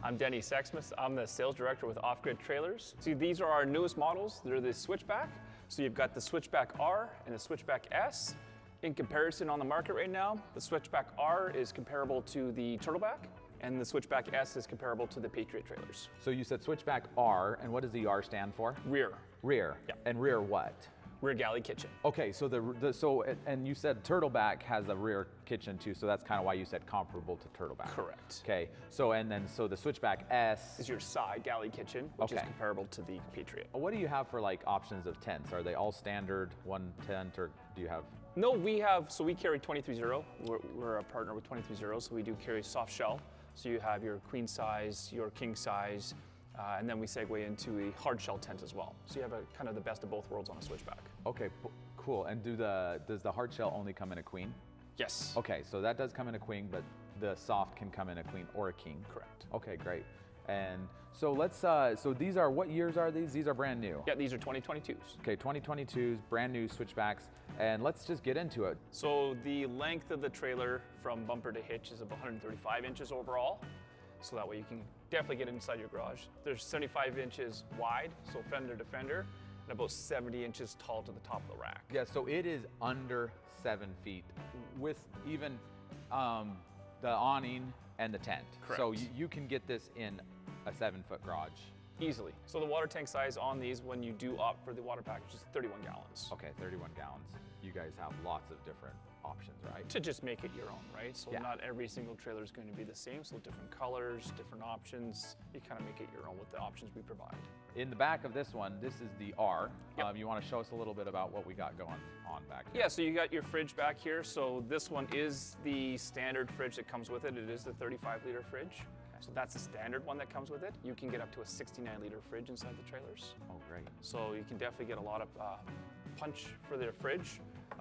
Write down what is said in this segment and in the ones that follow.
I'm Denny Sexsmith. I'm the sales director with Off Grid Trailers. See, these are our newest models. They're the Switchback. So you've got the Switchback R and the Switchback S. In comparison on the market right now, the Switchback R is comparable to the Turtleback, and the Switchback S is comparable to the Patriot trailers. So you said Switchback R, and what does the R stand for? Rear. Rear. Yeah. And rear what? Rear galley kitchen. Okay, so and you said Turtleback has a rear kitchen too, so that's kind of why you said comparable to Turtleback. Correct. Okay, so the Switchback S is your side galley kitchen, which is comparable to the Patriot. What do you have for like options of tents? Are they all standard one tent, or do you have? No, we carry 23-0. We're a partner with 23-0, so we do carry soft shell. So you have your queen size, your king size, and then we segue into a hard shell tent as well. So you have a kind of the best of both worlds on a Switchback. Okay, cool. And does the hard shell only come in a queen? Yes. Okay, so that does come in a queen, but the soft can come in a queen or a king. Correct. Okay, great. And so so these are, what years are these? These are brand new. Yeah, these are 2022s. Okay, 2022s, brand new Switchbacks, and let's just get into it. So the length of the trailer from bumper to hitch is about 135 inches overall. So that way you can definitely get inside your garage. There's 75 inches wide, so fender to fender, and about 70 inches tall to the top of the rack. Yeah, so it is under 7 feet with even the awning and the tent. Correct. So you can get this in a 7-foot garage. Easily. So the water tank size on these, when you do opt for the water package, is 31 gallons. Okay, 31 gallons. You guys have lots of different options, right? To just make it your own, right? So yeah. Not every single trailer is going to be the same, so different colors, different options. You kind of make it your own with the options we provide. In the back of this one, this is the R. Yep. You want to show us a little bit about what we got going on back here? Yeah, so you got your fridge back here. So this one is the standard fridge that comes with it. It is the 35-liter fridge. So that's the standard one that comes with it. You can get up to a 69-liter fridge inside the trailers. Oh, great. So you can definitely get a lot of punch for their fridge.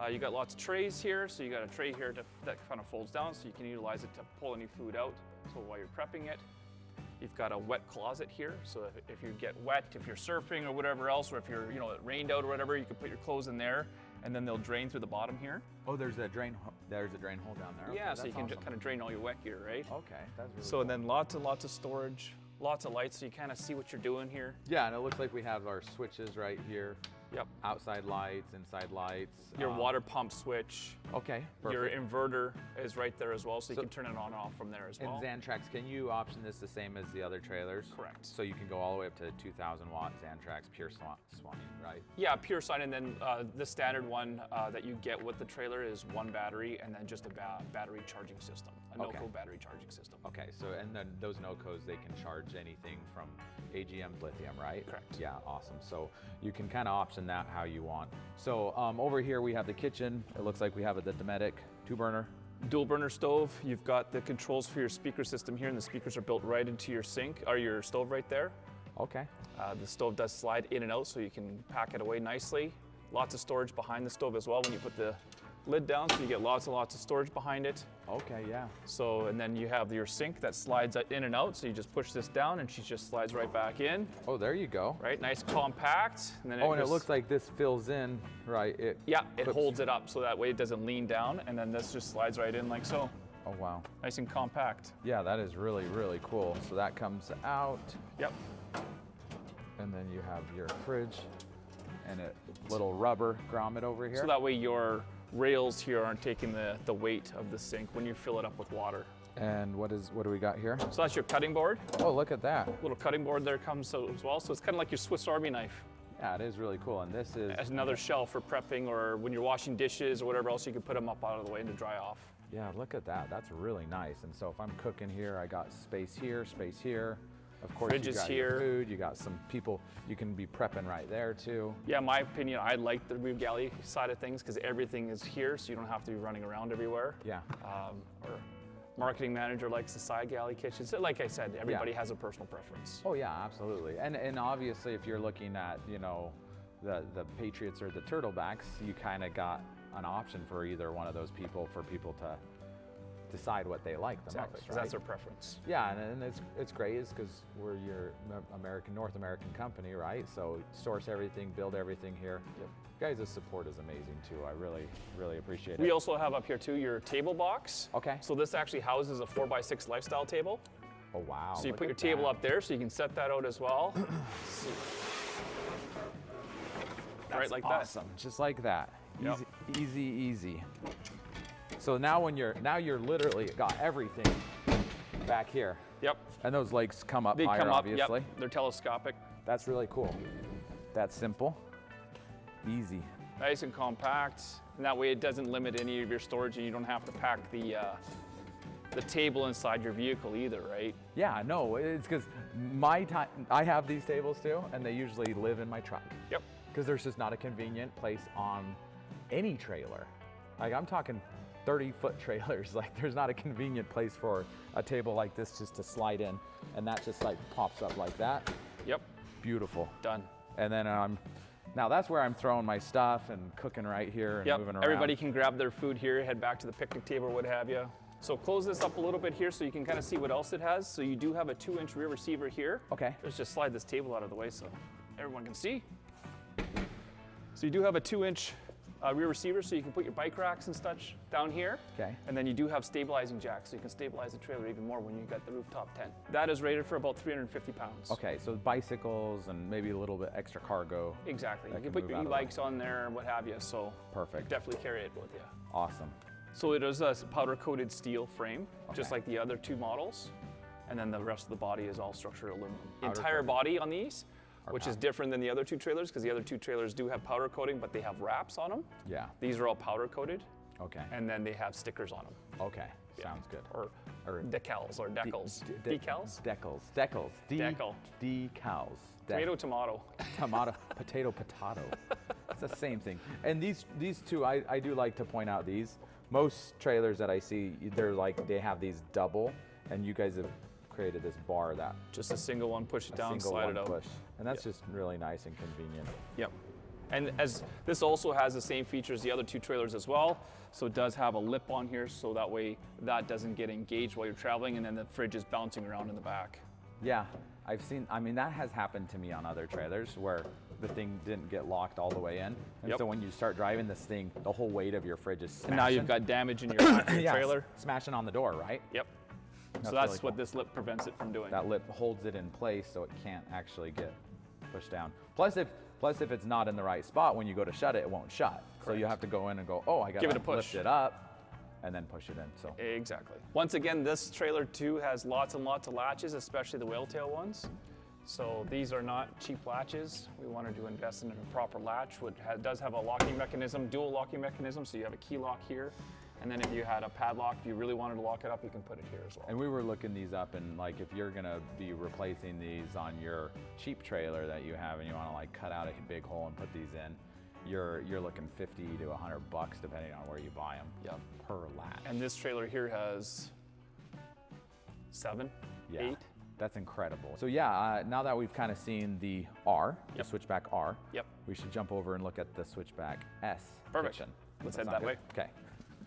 You got lots of trays here. So you got a tray here that kind of folds down, so you can utilize it to pull any food out. So while you're prepping it, you've got a wet closet here. So if you get wet, if you're surfing or whatever else, or if you're, it rained out or whatever, you can put your clothes in there, and then they'll drain through the bottom here. Oh, there's a drain hole down there. Yeah, okay, so you can kind of drain all your wet gear, right? Okay, that's really So cool. And then lots of storage, lots of lights, so you kind of see what you're doing here. Yeah, and it looks like we have our switches right here. Yep. Outside lights, inside lights. Your water pump switch. Okay, perfect. Your inverter is right there as well, so you can turn it on and off from there as well. And Xantrax, can you option this the same as the other trailers? Correct. So you can go all the way up to 2,000 watt Xantrax pure swanning, right? Yeah, pure sign, and then the standard one that you get with the trailer is one battery and then just a battery charging system, a no-code battery charging system. Okay, so and then those no-codes, they can charge anything from AGM to lithium, right? Correct. Yeah, awesome. So you can kind of option that how you want. So over here we have the kitchen. It looks like we have the Dometic 2-burner. Dual burner stove. You've got the controls for your speaker system here, and the speakers are built right into your sink, or your stove right there. Okay. The stove does slide in and out, so you can pack it away nicely. Lots of storage behind the stove as well when you put the lid down, so you get lots and lots of storage behind it. Okay, yeah. So, and then you have your sink that slides in and out, so you just push this down and she just slides right back in. Oh, there you go. Right, nice compact. And then it looks like this fills in, right? It holds it up so that way it doesn't lean down, and then this just slides right in like so. Oh, wow. Nice and compact. Yeah, that is really, really cool. So that comes out. Yep. And then you have your fridge and a little rubber grommet over here. So that way your rails here aren't taking the weight of the sink when you fill it up with water. And what do we got here? So that's your cutting board. Oh, look at that. Little cutting board there comes out as well. So it's kind of like your Swiss Army knife. Yeah, it is really cool. And this is... As another shelf for prepping, or when you're washing dishes or whatever else, you can put them up out of the way to dry off. Yeah, look at that. That's really nice. And so if I'm cooking here, I got space here, space here. Of course, Fridges you got here. Your food. You got some people. You can be prepping right there too. Yeah, in my opinion, I like the rear galley side of things because everything is here, so you don't have to be running around everywhere. Yeah. Or marketing manager likes the side galley kitchen. So like I said, everybody has a personal preference. Oh yeah, absolutely. And obviously, if you're looking at the Patriots or the Turtlebacks, you kind of got an option for either one of those people for people to decide what they like the most, right? That's their preference. Yeah, and it's great is because we're your North American company, right? So source everything, build everything here. Yep. Guys' support is amazing too. I really, really appreciate it. We also have up here too your table box. Okay. So this actually houses a 4x6 lifestyle table. Oh, wow. So you look put your at table that. up there, so you can set that out as well. Right, like Awesome, just like that. Yep. Easy, easy, easy. So now you're literally got everything back here. Yep. And those legs come up They higher, come up, obviously. yep. They're telescopic. That's really cool. That's simple, easy. Nice and compact, and that way it doesn't limit any of your storage, and you don't have to pack the table inside your vehicle either, right? Yeah, no, it's because I have these tables too, and they usually live in my truck. Yep. Because there's just not a convenient place on any trailer. Like I'm talking 30-foot trailers. Like there's not a convenient place for a table like this just to slide in, and that just like pops up like that. Yep. Beautiful. Done. And then now that's where I'm throwing my stuff and cooking right here and Yep. moving around. Everybody can grab their food here, head back to the picnic table or what have you. So close this up a little bit here so you can kind of see what else it has. So you do have a 2-inch rear receiver here. Okay. Let's just slide this table out of the way so everyone can see. So you do have a 2-inch rear receiver, so you can put your bike racks and such down here. Okay. And then you do have stabilizing jacks, so you can stabilize the trailer even more when you got the rooftop tent. That is rated for about 350 pounds. Okay, so bicycles and maybe a little bit extra cargo. Exactly. That You can can put move your out of the way. e-bikes on there and what have you, so Perfect. definitely carry it with you. Awesome. So it is a powder-coated steel frame, just Okay. like the other two models. And then the rest of the body is all structured aluminum. Powder Entire coated. body on these, which is powder. different than the other two trailers, because the other two trailers do have powder coating, but they have wraps on them. Yeah. These are all powder coated, Okay. and then they have stickers on them. Okay. Yeah. Sounds good. Or decals, or decals. Decals? Decals. Decals. Decal. Decals. Tomato, tomato. Tomato, potato, potato. It's the same thing. And these two, I do like to point out these. Most trailers that I see, they have these double, and you guys have created this bar that Just a single one, push it a down, single slide one it out. push, and that's just really nice and convenient. Yep. And as this also has the same features as the other two trailers as well. So it does have a lip on here, so that way that doesn't get engaged while you're traveling, and then the fridge is bouncing around in the back. Yeah, I've seen. I mean, that has happened to me on other trailers where the thing didn't get locked all the way in, and Yep. so when you start driving this thing, the whole weight of your fridge is smashing. And now you've got damage in your back of your Yeah, trailer. smashing on the door, right? Yep. That's So that's really what cool. this lip prevents it from doing. That lip holds it in place so it can't actually get pushed down. Plus if it's not in the right spot, when you go to shut it, it won't shut. So you Correct. have to go in and go, oh, I gotta Give it a push. lift it up and then push it in. So Exactly. Once again, this trailer too has lots and lots of latches, especially the whale tail ones. So these are not cheap latches. We wanted to invest in a proper latch, which does have a locking mechanism, dual locking mechanism. So you have a key lock here. And then if you had a padlock, if you really wanted to lock it up, you can put it here as well. And we were looking these up, and like if you're gonna be replacing these on your cheap trailer that you have, and you want to like cut out a big hole and put these in, you're looking $50 to $100 depending on where you buy them. Yep. Per latch. And this trailer here has 7, 8. That's incredible. So yeah, now that we've kind of seen the R, the Yep. Switchback R, Yep. we should jump over and look at the Switchback S Perfect. kitchen. Let's Does head sound that good? Okay.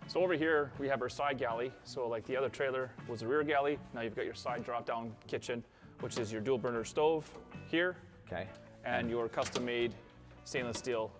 So over here, we have our side galley. So like the other trailer was a rear galley. Now you've got your side drop-down kitchen, which is your dual burner stove here, Okay. and your custom-made stainless steel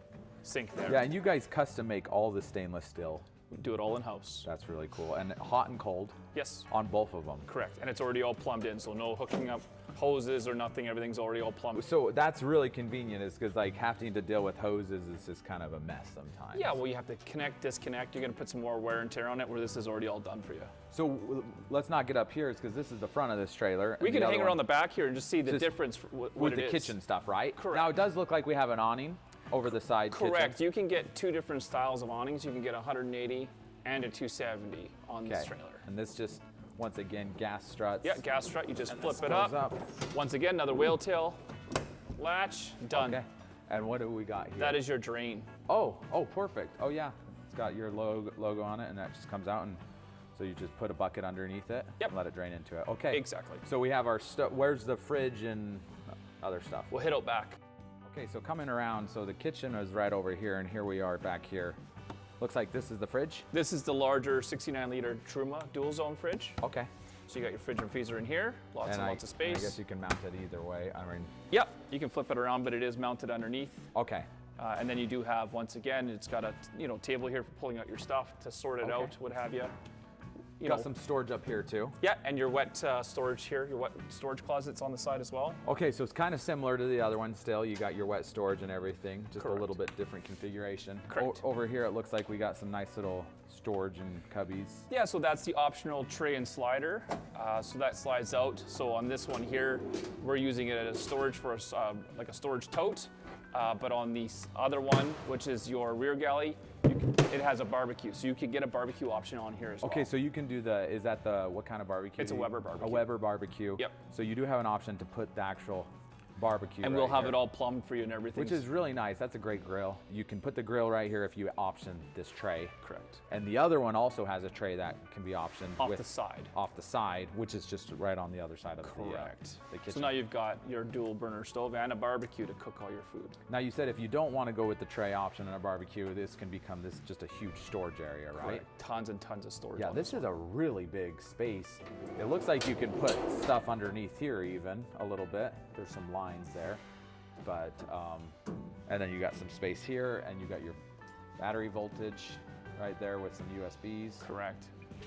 sink there. Yeah, and you guys custom make all the stainless steel. We do it all in-house. That's really cool. And hot and cold Yes, on both of them. correct. And it's already all plumbed in, so no hooking up hoses or nothing. Everything's already all plumbed. So that's really convenient, is because like having to deal with hoses is just kind of a mess sometimes. Yeah, well, you have to connect, disconnect. You're gonna put some more wear and tear on it, where this is already all done for you. So let's not get up here, because this is the front of this trailer. We and can the hang other around one- the back here and just see the Just difference for what with it the is. kitchen stuff, right? Correct. Now it does look like we have an awning over the side Correct. kitchen. You can get two different styles of awnings. You can get a 180 and a 270 on this trailer. And this just, once again, gas struts. Yeah, gas strut. You just And flip this it goes up. Once again, another whale tail latch. Done. Okay. And what do we got here? That is your drain. Oh, perfect. Oh yeah, it's got your logo on it, and that just comes out, and so you just put a bucket underneath it. Yep. And let it drain into it. Okay. Exactly. So we have our stuff. Where's the fridge and other stuff? We'll hit out back. Okay, so coming around, so the kitchen is right over here, and here we are back here. Looks like this is the fridge. This is the larger 69-liter Truma dual zone fridge. Okay. So you got your fridge and freezer in here. Lots and lots of space. I guess you can mount it either way. I mean. Yep. You can flip it around, but it is mounted underneath. Okay. And then you do have, once again, it's got a table here for pulling out your stuff to sort it Okay. out, what have you. you Got know, some storage up here too. yeah, and your wet storage here, your wet storage closets on the side as well. Okay, so it's kind of similar to the other one still. You got your wet storage and everything, just Correct. a little bit different configuration. Correct. Over here, it looks like we got some nice little storage and cubbies. Yeah, so that's the optional tray and slider. So that slides out. So on this one here, we're using it as storage for like a storage tote. But on the other one, which is your rear galley, it has a barbecue. So you can get a barbecue option on here as well. Okay, so you can do is that what kind of barbecue? It's a Weber barbecue. A Weber barbecue. Yep. So you do have an option to put the actual barbecue. And right we'll have here, it all plumbed for you and everything. which is really nice. That's a great grill. You can put the grill right here if you option this tray. correct. And the other one also has a tray that can be optioned Off with the side. off the side, which is just right on the other side of Correct. the kitchen. So now you've got your dual burner stove and a barbecue to cook all your food. Now you said if you don't want to go with the tray option and a barbecue, this can become just a huge storage area, right? Correct. Tons and tons of storage. Yeah, on this is a really big space. It looks like you can put stuff underneath here even a little bit. There's some lines there, but and then you got some space here, and you got your battery voltage right there with some USBs. Correct.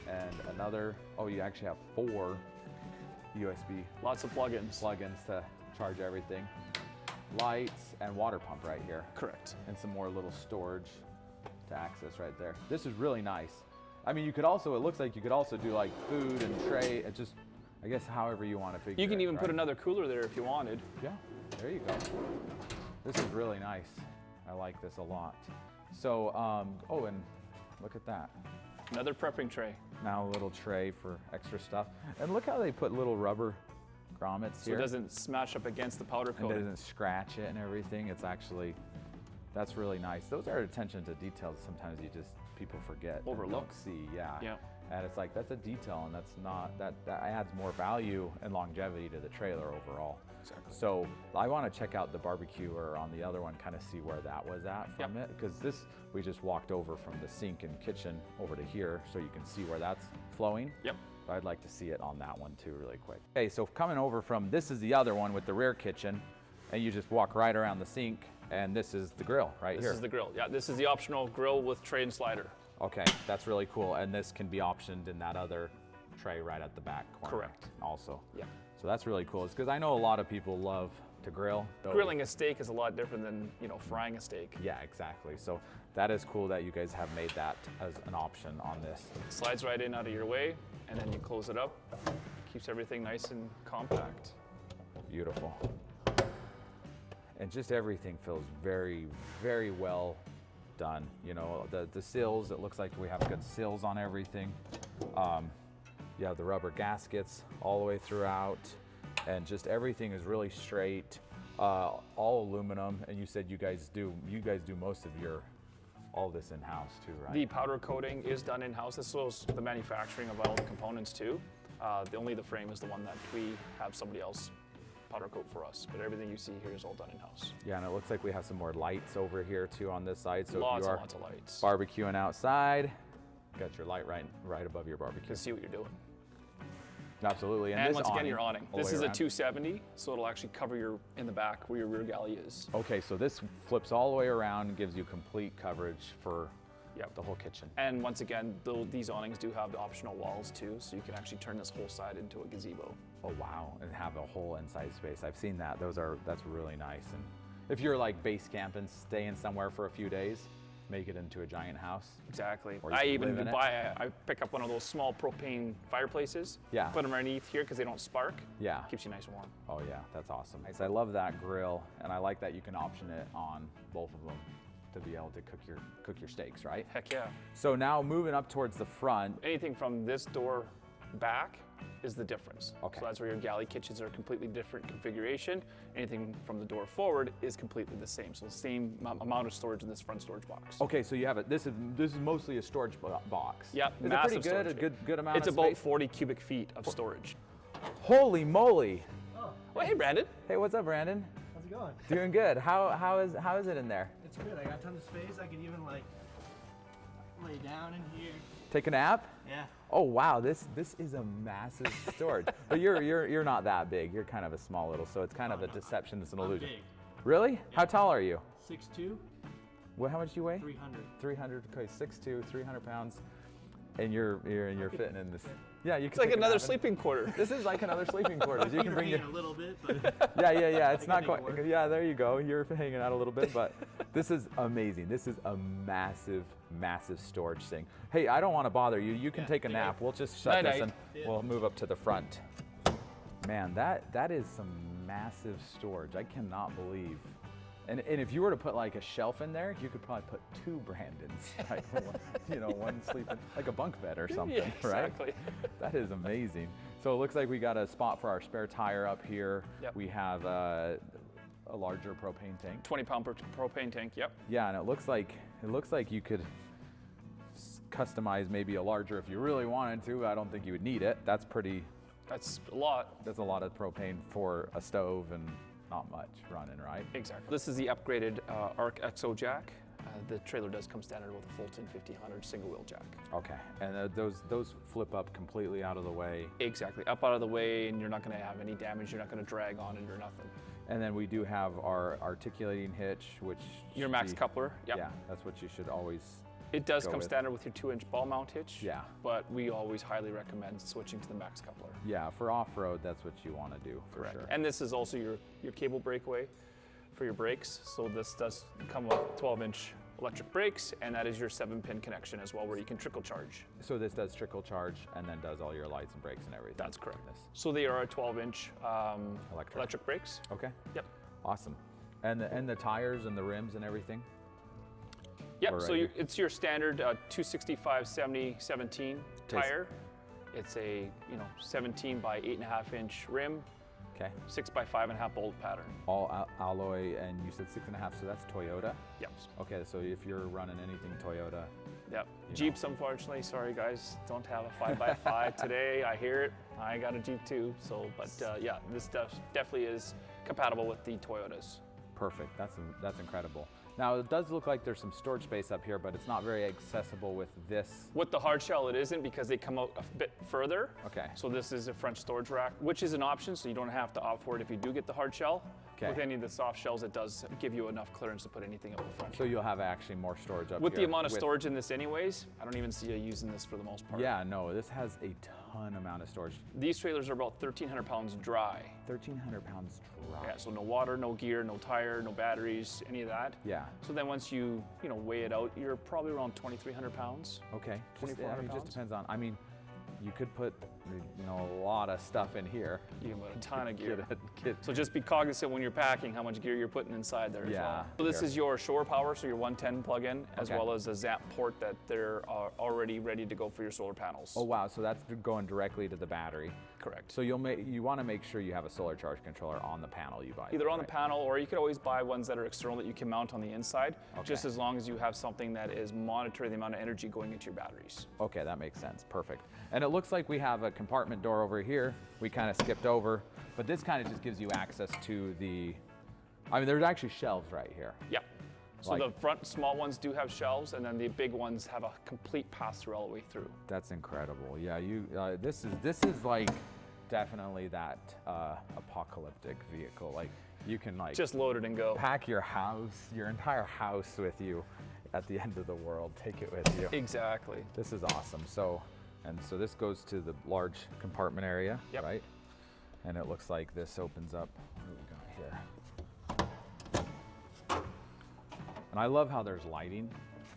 And another. Oh, you actually have 4 USB Lots of plugins. plugins to charge everything. Lights and water pump right here. Correct. And some more little storage to access right there. This is really nice. I mean, you could also, it looks like you could also do like food and tray, it just, I guess however you want to figure You can it, even put right? another cooler there if you wanted. Yeah, there you go. This is really nice. I like this a lot. So, oh, and look at that. Another prepping tray. Now a little tray for extra stuff. And look how they put little rubber grommets So here. it doesn't smash up against the powder and coating. doesn't scratch it and everything. It's actually, that's really nice. Those are attention to detail that sometimes people forget. and Overlook. Don't see, yeah. Yeah. And it's like, that's a detail, and that's not, that adds more value and longevity to the trailer overall. Exactly. So I want to check out the barbecue or on the other one, kind of see where that was at from it. Because this, we just walked over from the sink and kitchen over to here, so you can see where that's flowing. Yep. But I'd like to see it on that one too, really quick. Okay, so coming over from, this is the other one with the rear kitchen, and you just walk right around the sink, and this is the grill right here. This is the grill. Yeah, this is the optional grill with tray and slider. Okay, that's really cool. And this can be optioned in that other tray right at the back corner. Correct. Also. Yeah. So that's really cool. It's because I know a lot of people love to grill. So- Grilling a steak is a lot different than, frying a steak. Yeah, exactly. So that is cool that you guys have made that as an option on this. Slides right in out of your way, and then you close it up. Keeps everything nice and compact. Beautiful. And just everything feels very, very well done. You know, the sills, it looks like we have good sills on everything. You have the rubber gaskets all the way throughout, and just everything is really straight, all aluminum. And you said you guys do most of all this in-house too, right? The powder coating is done in-house, as well as the manufacturing of all the components too. Only the frame is the one that we have somebody else powder coat for us, but everything you see here is all done in-house. Yeah, and it looks like we have some more lights over here too on this side. So Lots if you are and lots of lights. barbecuing outside, got your light right above your You barbecue. can see what you're doing. Absolutely. And this once again, your awning. all the This way is a around. 270, so it'll actually cover in the back where your rear galley is. Okay, so this flips all the way around and gives you complete coverage for Yep. the whole kitchen. And once again, these awnings do have the optional walls too, so you can actually turn this whole side into a gazebo. Oh wow, and have a whole inside space. I've seen that. That's really nice. And if you're like base camping, staying somewhere for a few days, make it into a giant house. Exactly. Or you I can even live in it. I pick up one of those small propane fireplaces. Yeah. Put them underneath here because they don't spark. Yeah. Keeps you nice and warm. Oh yeah, that's awesome. I love that grill, and I like that you can option it on both of them to be able to cook your steaks, right? Heck yeah. So now moving up towards the front. Anything from this door back is the difference. Okay. So that's where your galley kitchens are a completely different configuration. Anything from the door forward is completely the same. So the same amount of storage in this front storage box. Okay, so you have it. This is mostly a storage box. Yep, Is it massive pretty good? storage. A good amount It's of about space? 40 cubic feet of storage. Holy moly! Well, hey, Brandon. Hey, what's up, Brandon? How's it going? Doing good. How is it in there? It's good. I got tons of space. I can even like lay down in here. Take a nap? Yeah. Oh wow, this is a massive storage. But you're not that big. You're kind of a small little, so it's kind of a deception. It's an I'm illusion. big. Really? How tall are you? 6'2", Well, how much do you weigh? 300. 300. Okay, 6'2", 300 pounds. and you're fitting in this. Yeah, you can. It's like take a another nap in- sleeping quarter. This is like another sleeping quarters. You can bring your. a little bit, but Yeah. It's not make it quite. work. Yeah, there you go. You're hanging out a little bit, but this is amazing. This is a massive storage thing. Hey, I don't want to bother you. You can take a nap. We'll just shut this Night-night. and we'll move up to the front. Man, that is some massive storage. I cannot believe. And if you were to put like a shelf in there, you could probably put 2 Brandons, right? One sleeping, like a bunk bed or something, Yeah, right? exactly. That is amazing. So it looks like we got a spot for our spare tire up here. Yep. We have a larger propane tank. 20-pound propane tank. Yep. Yeah, and it looks like you could customize maybe a larger if you really wanted to. I don't think you would need it. That's A lot. a lot of propane for a stove and not much running, right? Exactly. This is the upgraded ARC XO jack. The trailer does come standard with a Fulton 1500 single wheel jack. Okay, and those flip up completely out of the way. Exactly. Up out of the way, and you're not going to have any damage. You're not going to drag on it or nothing. And then we do have our articulating hitch, which Your should max be- coupler. Yep. Yeah, that's what you should always. It does go come with. standard with your 2-inch ball mount hitch. Yeah. But we always highly recommend switching to the max coupler. Yeah, for off-road, that's what you want to do for Correct. sure. And this is also your cable breakaway for your brakes. So this does come with 12-inch electric brakes, and that is your 7-pin connection as well, where you can trickle charge. So this does trickle charge and then does all your lights and brakes and everything. That's correct. This. So they are a 12-inch Electric. brakes. Okay. Yep. Awesome. And the tires and the rims and everything. Yep. All So right. it's your standard 265/70/17 tire. It's a 17 by 8.5 inch rim, Okay. 6 by 5.5 bolt pattern. All alloy, and you said 6.5, so that's Toyota. Yep. Okay, so if you're running anything Toyota, Yep. Jeeps, unfortunately, sorry guys, don't have a 5x5 today. I hear it. I got a Jeep too. So, but yeah, this stuff definitely is compatible with the Toyotas. perfect. That's incredible. Now it does look like there's some storage space up here, but it's not very accessible with this. With the hard shell, it isn't because they come out a bit further. Okay. So this is a front storage rack, which is an option, so you don't have to opt for it if you do get the hard shell. Okay. With any of the soft shells, it does give you enough clearance to put anything up the front. So you'll have actually more storage up With here. the amount of storage in this anyways, I don't even see you using this for the most part. Yeah, no, this has a ton amount of storage. These trailers are about 1,300 pounds dry. 1,300 pounds dry. Yeah, so no water, no gear, no tire, no batteries, any of that. Yeah. So then once you weigh it out, you're probably around 2,300 pounds. Okay. Just, 2,400 just pounds? depends on. I mean, you could put a lot of stuff in here. You can put a ton of gear. Get- So just be cognizant when you're packing how much gear you're putting inside there as Yeah, well. So this sure. is your shore power, so your 110 plug-in, as Okay. well as a ZAP port that they're already ready to go for your solar panels. Oh wow, so that's going directly to the battery. Correct. So you want to make sure you have a solar charge controller on the panel you buy. Either on right? the panel, or you could always buy ones that are external that you can mount on the inside, just Okay. as long as you have something that is monitoring the amount of energy going into your batteries. Okay, that makes sense. Perfect. And it looks like we have a compartment door over here. We kind of skipped over, but this kind of just gives you access to the. I mean, there's actually shelves right here. Yeah. So Like- the front small ones do have shelves, and then the big ones have a complete pass-through all the way through. That's incredible. Yeah, this is like definitely that apocalyptic vehicle. Like you can like Just load it and go. pack your house, your entire house with you at the end of the world. Take it with you. Exactly. This is awesome. So this goes to the large compartment area, Yep. right? And it looks like this opens up. What do we got here? And I love how there's lighting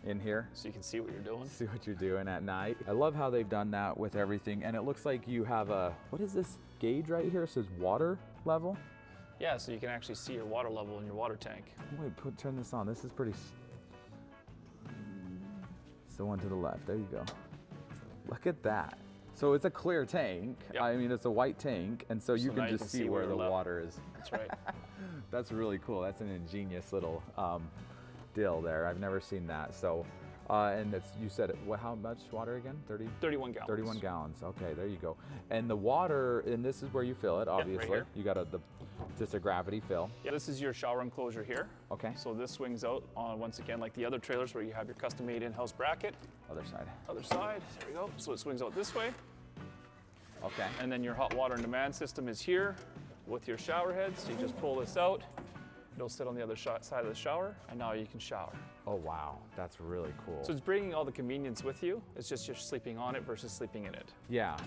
in here. So you can see what you're doing. See what you're doing at night. I love how they've done that with everything. And it looks like you have a, what is this gauge right here? It says water level. Yeah, so you can actually see your water level in your water tank. Wait, turn this on. This is pretty. It's the one to the left. There you go. Look at that. So it's a clear tank. Yep. I mean, it's a white tank, and so you So can now you just can see where the left. water is. That's right. That's really cool. That's an ingenious little deal there. I've never seen that. So, and it's, you said, how much water again? 31 gallons. 31 gallons. Okay, there you go. And the water, and this is where you fill it, obviously. here. You got just a gravity fill. Yeah, this is your shower enclosure here. Okay. So this swings out on, once again, like the other trailers where you have your custom-made in-house bracket. Other side. Other side, there we go. So it swings out this way. Okay. And then your hot water and demand system is here with your shower head. So you just pull this out. It'll sit on the other side of the shower, and now you can shower. Oh wow, that's really cool. So it's bringing all the convenience with you. It's just you're sleeping on it versus sleeping in it. Yeah,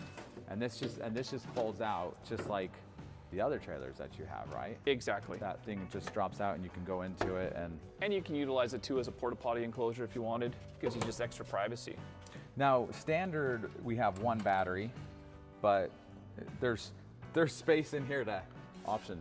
and this just folds out just like the other trailers that you have, right? Exactly. That thing just drops out and you can go into it And you can utilize it too as a porta potty enclosure if you wanted. Gives you just extra privacy. Now, standard, we have one battery, but there's space in here to option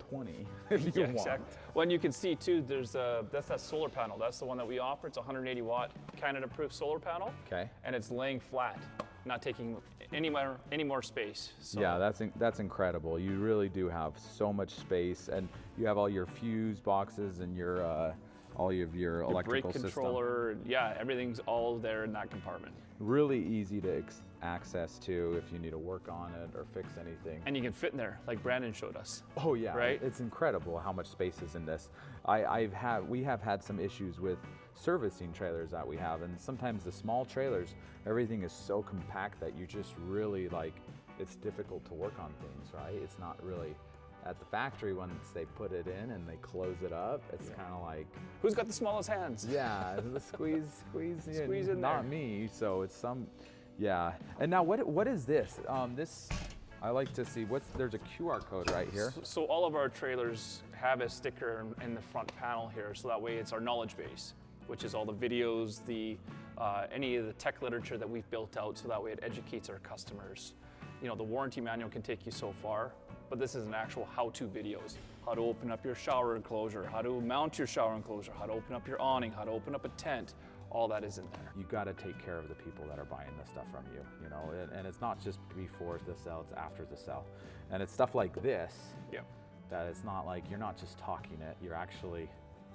20 if you want. Exactly. Well, and you can see too, there's that's that solar panel. That's the one that we offer. It's a 180 watt Canada-proof solar panel. Okay. And it's laying flat, not taking any more space. So Yeah, that's incredible. You really do have so much space, and you have all your fuse boxes and your all of your your electrical brake system. controller, yeah, everything's all there in that compartment. Really easy to access to if you need to work on it or fix anything. And you can fit in there, like Brandon showed us. Oh yeah, Right? It's incredible how much space is in this. We have had some issues with servicing trailers that we have, and sometimes the small trailers, everything is so compact that you just really it's difficult to work on things, right? It's not really at the factory once they put it in and they close it up. It's kind of like, Who's got the smallest hands? yeah, the squeeze Squeeze in not there. me. So it's yeah. And now what is this? This I like to see. There's a QR code right here. So all of our trailers have a sticker in the front panel here, so that way it's our knowledge base, which is all the videos, any of the tech literature that we've built out, so that way it educates our customers. You know, the warranty manual can take you so far, but this is an actual how-to videos. How to open up your shower enclosure, how to mount your shower enclosure, how to open up your awning, how to open up a tent. All that is in there. You got to take care of the people that are buying this stuff from you, you know, and it's not just before the sale, it's after the sale. And it's stuff like this Yeah. that it's not like you're not just talking it, you're actually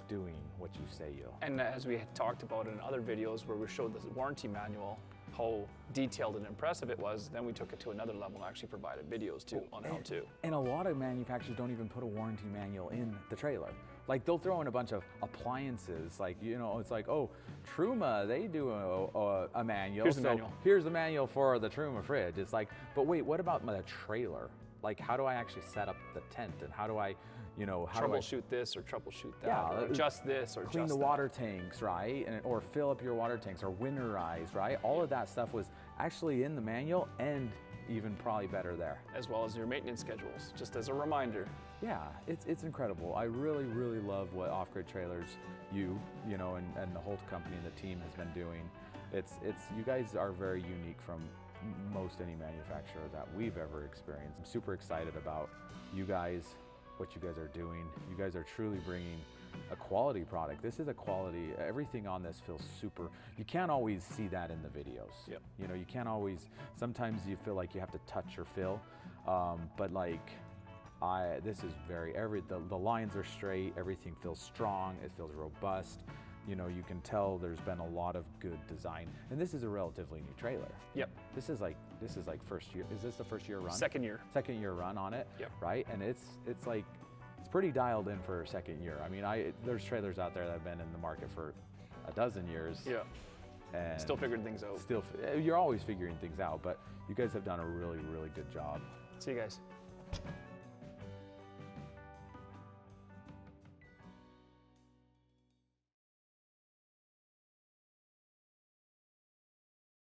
doing what you say you'll. And as we had talked about in other videos where we showed the warranty manual, how detailed and impressive it was, then we took it to another level and actually provided videos too on how to. And a lot of manufacturers don't even put a warranty manual in the trailer. Like they'll throw in a bunch of appliances, like, you know, it's like, oh, Truma, they do a manual. Here's the manual. Here's the manual for the Truma fridge. It's like, but wait, what about the trailer? Like, how do I actually set up the tent, and how do I, you know, how do I Troubleshoot this or troubleshoot that, Yeah, or adjust this or clean adjust the that. water tanks, right? Or fill up your water tanks, or winterize, right? All of that stuff was actually in the manual, and even probably better there. As well as your maintenance schedules, just as a reminder. Yeah, it's incredible. I really, really love what Off Grid Trailers, you know, and the whole company and the team has been doing. It's you guys are very unique from most any manufacturer that we've ever experienced. I'm super excited about you guys, what you guys are doing. You guys are truly bringing a quality product. This is a quality, everything on this feels super. You can't always see that in the videos. Yep. You know, you can't always, sometimes you feel like you have to touch or feel, but like, this is the lines are straight, everything feels strong, it feels robust. You know, you can tell there's been a lot of good design. And this is a relatively new trailer. Yep. This is like first year, is this the first year run? Second year. Second year run on it, Yep. right? And it's pretty dialed in for a second year. I mean, there's trailers out there that have been in the market for a dozen years. Yeah. And Still figuring things out. you're always figuring things out, but you guys have done a really, really good job. See you guys.